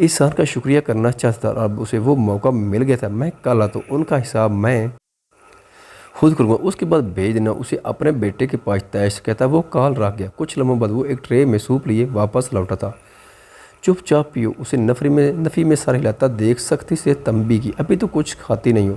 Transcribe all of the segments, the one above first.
احسان کا شکریہ کرنا چاہتا تھا اور اب اسے وہ موقع مل گیا تھا۔ میں کل آتا ہوں، ان کا حساب میں خود کروں گا۔ اس کے بعد بھیج دینا اسے اپنے بیٹے کے پاس تیش کہتا۔ وہ کال رکھ گیا۔ کچھ لمحوں بعد وہ ایک ٹرے میں سوپ لیے واپس لوٹا تھا۔ چپ چاپ پیو، اسے نفی میں سر ہلاتا دیکھ سختی سے تنبیہ کی، ابھی تو کچھ کھاتی نہیں ہو،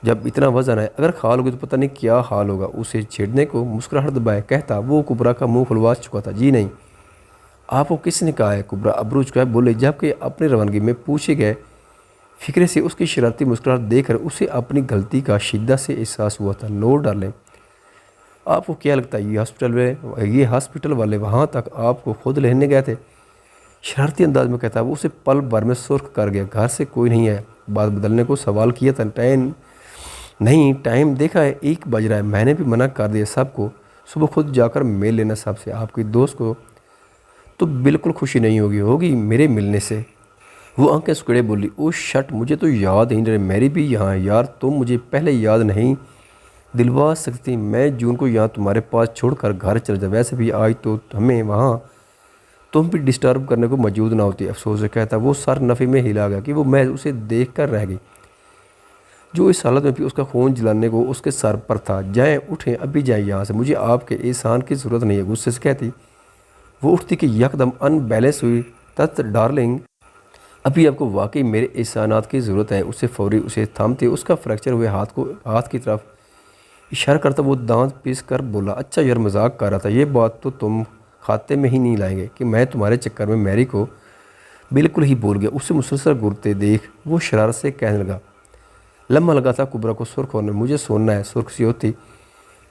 جب اتنا وزن ہے اگر کھا لوگی تو پتہ نہیں کیا حال ہوگا۔ اسے چھیڑنے کو مسکراہٹ دبائے کہتا۔ وہ کبرا کا منہ کھلوا چکا تھا۔ جی نہیں، آپ کو کس نے کہا ہے؟ کبرا ابرو چکا ہے بولے، جبکہ اپنی روانگی میں پوچھے گئے فکرے سے اس کی شرارتی مسکراہٹ دیکھ کر اسے اپنی غلطی کا شدت سے احساس ہوا تھا۔ نوٹ ڈالیں، آپ کو کیا لگتا ہے یہ ہاسپٹل والے وہاں تک آپ کو خود لینے گئے تھے؟ شرارتی انداز میں کہتا۔ وہ اسے پل بھر میں سرخ کر گیا۔ گھر سے کوئی نہیں آیا؟ بات بدلنے کو سوال کیا تھا۔ ٹائم دیکھا ہے 1 بج رہا ہے، میں نے بھی منع کر دیا سب کو، صبح خود جا کر مل لینا سب سے۔ آپ کی دوست کو تو بالکل خوشی نہیں ہوگی میرے ملنے سے۔ وہ آنکھیں سکڑے بولی، او شٹ، مجھے تو یاد ہی نہیں، میری بھی یہاں یار، تم مجھے پہلے یاد نہیں دلوا سکتی؟ میں جون کو یہاں تمہارے پاس چھوڑ کر گھر چل جا، ویسے بھی آج تو ہمیں وہاں تم بھی ڈسٹرب کرنے کو موجود نہ ہوتی۔ افسوس سے کہتا۔ وہ سر نفی میں ہلا گیا کہ وہ محض اسے دیکھ کر رہ گئی، جو اس حالت میں بھی اس کا خون جلانے کو اس کے سر پر تھا۔ جائیں، اٹھیں، ابھی جائیں یہاں سے، مجھے آپ کے احسان کی ضرورت نہیں ہے، غصے سے کہتی۔ وہ اٹھتی کہ یکدم ان بیلنس ہوئی۔ ڈارلنگ، ابھی آپ کو واقعی میرے احسانات کی ضرورت ہے۔ اسے فوری اسے تھامتے اس کا فریکچر ہوئے ہاتھ کی طرف اشارہ کرتا وہ دانت پیس کر بولا، اچھا یار، مذاق کر رہا تھا، یہ بات تو تم کھاتے میں ہی نہیں لائیں گے کہ میں تمہارے چکر میں میری کو بالکل ہی بھول گیا۔ اسے مسلسل گرتے دیکھ وہ شرارت سے کہنے لگا۔ لمحہ لگا تھا کبرا کو سرخ ہونے، مجھے سننا ہے، سرخ سی ہوتی۔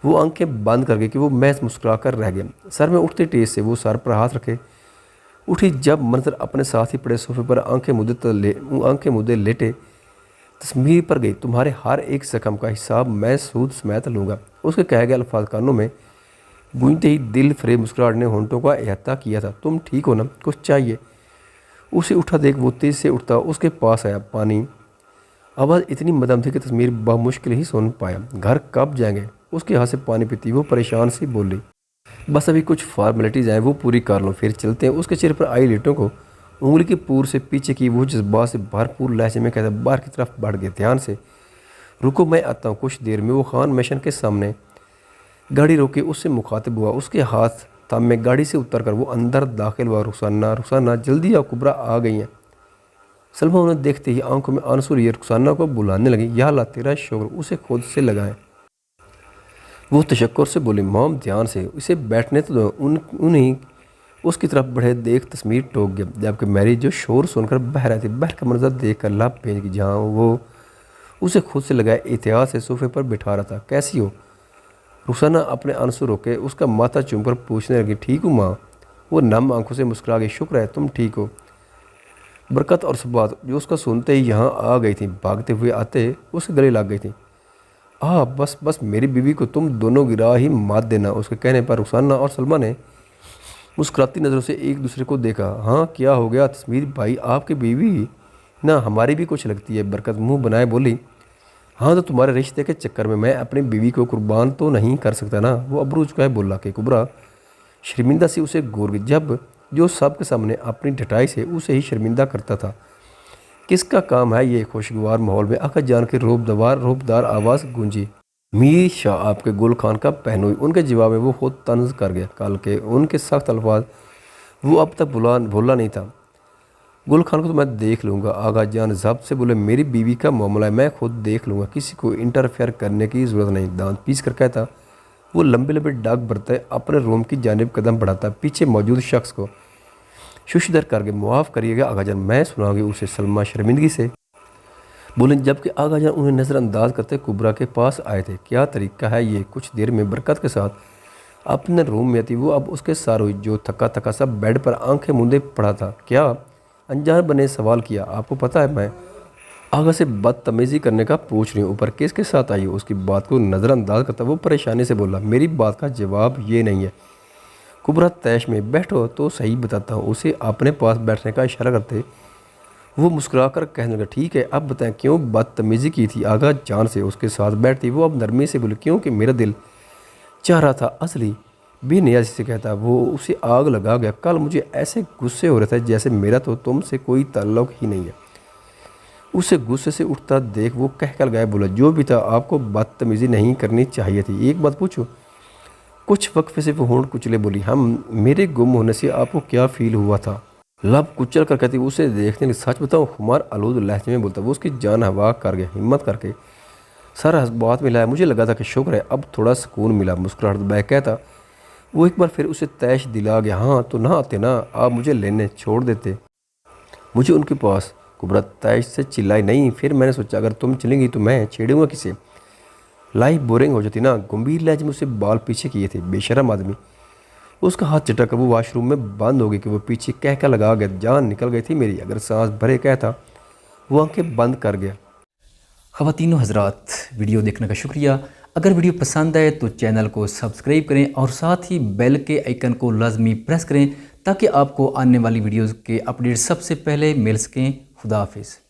وہ آنکھیں بند کر گئی کہ وہ محض مسکرا کر رہ گیا۔ سر میں اٹھتے ٹیس سے وہ سر پر ہاتھ رکھے اٹھی، جب منظر اپنے ساتھ ہی پڑے صوفے پر آنکھیں مدے لیٹے تسمیر پر گئی۔ تمہارے ہر ایک زخم کا حساب میں سود سمیت لوں گا۔ اس کے کہے گئے الفاظ کانوں میں گونجتے ہی دل فریب مسکراہٹ نے ہونٹوں کا احاطہ کیا تھا۔ تم ٹھیک ہو نا؟ کچھ چاہیے؟ اسے اٹھا دیکھ وہ تیز سے اٹھتا اس کے پاس آیا۔ پانی؟ آواز اتنی مدھم تھی کہ تسمیر بمشکل ہی سن پایا۔ گھر کب جائیں گے؟ اس کے ہاتھ سے پانی پیتی وہ پریشان سی بولی، بس ابھی کچھ فارمیلٹیز ہیں وہ پوری کر لو پھر چلتے ہیں۔ اس کے چہرے پر آئی لیٹوں کو انگلی کی پور سے پیچھے کی وہ جذبات سے بھرپور لہجے میں کہتا باہر کی طرف بڑھ گئے، دھیان سے رکو میں آتا ہوں کچھ دیر میں۔ وہ خان مشن کے سامنے گاڑی روکے اس سے مخاطب ہوا، اس کے ہاتھ تھام میں گاڑی سے اتر کر وہ اندر داخل ہوا۔ رخسانہ جلدی آؤ، کبرا آ گئی ہیں۔ سلمیٰ انہیں دیکھتے ہی آنکھوں میں آنسو لیے رخسانہ کو بلانے لگی، یا اللہ تیرا شکر، اسے خود سے لگائیں۔ وہ تشکر سے بولی، موم دھیان سے، اسے بیٹھنے تو دو۔ انہیں اس کی طرف بڑھے دیکھ تسمیر ٹوک گیا، جبکہ میری جو شور سن کر بہہ رہی تھی، بہر کا منظر دیکھ کر لب بھیج گئی، جہاں وہ اسے خود سے لگائے احتیاط سے صوفے پر بٹھا رہا تھا۔ کیسی ہو؟ رخسانہ اپنے آنسو روکے اس کا ماتھا چوم کر پوچھنے لگی، ٹھیک ہوں ماں۔ وہ نم آنکھوں سے مسکرا گئی، شکر ہے تم ٹھیک ہو۔ برکت اور صبات جو اس کا سنتے ہی یہاں آ گئی تھیں، بھاگتے ہوئے آتے اس کے گلے لگ گئی تھیں۔ بس میری بیوی کو تم دونوں گرا ہی مات دینا۔ اس کے کہنے پر رخسانہ اور سلمیٰ نے مسکراتی نظروں سے ایک دوسرے کو دیکھا۔ ہاں کیا ہو گیا تسمیر بھائی، آپ کی بیوی نہ ہماری بھی کچھ لگتی ہے۔ برکت منہ بنائے بولی، ہاں تو تمہارے رشتے کے چکر میں اپنی بیوی کو قربان تو نہیں کر سکتا نا۔ وہ ابرو چکا ہے بولا کہ کبرا شرمندہ سی اسے گور گئی، جو سب کے سامنے اپنی ڈھٹائی سے اسے ہی شرمندہ کرتا تھا۔ کس کا کام ہے یہ خوشگوار ماحول میں؟ آقا جان کی روبدار آواز گونجی، میر شاہ آپ کے گل خان کا پہنوئی۔ ان کے جواب میں وہ خود طنز کر گیا، کل کے ان کے سخت الفاظ وہ اب تک بھولا نہیں تھا۔ گل خان کو تو میں دیکھ لوں گا۔ آقا جان ضبط سے بولے، میری بیوی کا معاملہ ہے، میں خود دیکھ لوں گا، کسی کو انٹرفیئر کرنے کی ضرورت نہیں۔ دانت پیس کر کہتا وہ لمبے ڈاک بھرتا ہے، اپنے روم کی جانب قدم بڑھاتا پیچھے موجود شخص کو ششدر کر کے، معاف کریے گا آقا جان، میں سنا گی اسے۔ سلمیٰ شرمندگی سے بولیں، جبکہ آقا جان انہیں نظر انداز کرتے کبرا کے پاس آئے تھے۔ کیا طریقہ ہے یہ؟ کچھ دیر میں برکت کے ساتھ اپنے روم میں آتی وہ اب اس کے سار ہوئی، جو تھکا سا بیڈ پر آنکھیں مندے پڑا تھا۔ کیا؟ انجان بنے سوال کیا، آپ کو پتہ ہے میں آقا سے بدتمیزی کرنے کا پوچھ رہی ہوں، اوپر کس کے ساتھ آئی ہو؟ اس کی بات کو نظر انداز کرتا وہ پریشانی سے بولا، میری بات کا جواب یہ نہیں ہے کبرا تیش میں، بیٹھو تو صحیح بتاتا ہوں۔ اسے اپنے پاس بیٹھنے کا اشارہ کرتے وہ مسکرا کر کہنے لگا، ٹھیک ہے اب بتائیں کیوں بدتمیزی کی تھی آقا جان سے؟ اس کے ساتھ بیٹھتی وہ اب نرمی سے بولی، کیوں کہ میرا دل چاہ رہا تھا اصلی بے نیاز سے کہتا وہ اسے آگ لگا گیا، کل مجھے ایسے غصے ہو رہا تھا جیسے میرا تو تم سے کوئی تعلق ہی نہیں ہے۔ اسے غصے سے اٹھتا دیکھ وہ کہہ کر گیا، بولا جو بھی تھا آپ کو بدتمیزی نہیں کرنی چاہیے تھی، ایک بات پوچھو؟ کچھ وقفے سے وہ ہونٹ کچلے بولی، میرے گم ہونے سے آپ کو کیا فیل ہوا تھا؟ لب کچل کر کہتی اسے دیکھنے لگی، سچ بتاؤ؟ خمار آلود لہجے میں بولتا، وہ اس کی جان ہوا کر گیا، ہمت کر کے سر بات میں لایا، مجھے لگا تھا کہ شکر ہے اب تھوڑا سکون ملا۔ مسکراہٹ بہ کہتا وہ ایک بار پھر اسے تیش دلا گیا، ہاں تو نہ آتے نا، آپ مجھے لینے چھوڑ دیتے مجھے ان کے پاس۔ کبرا تیش سے چلائی، نہیں پھر میں نے سوچا اگر تم چلیں گی تو میں چھیڑوں گا کسے؟ لائف بورنگ ہو جاتی نا۔ گمبھیر لہجے میں اسے بال پیچھے کیے تھے، بے شرم آدمی۔ اس کا ہاتھ چٹک کر وہ واش روم میں بند ہو گئی کہ وہ پیچھے کہہ لگا گیا، جان نکل گئی تھی میری، اگر سانس بھرے کہتا وہ آنکھیں بند کر گیا۔ خواتین و حضرات، ویڈیو دیکھنے کا شکریہ۔ اگر ویڈیو پسند آئے تو چینل کو سبسکرائب کریں اور ساتھ ہی بیل کے آئیکن کو لازمی پریس کریں تاکہ آپ کو آنے والی ویڈیوز کے اپڈیٹ سب سے پہلے مل سکیں۔ خدا حافظ۔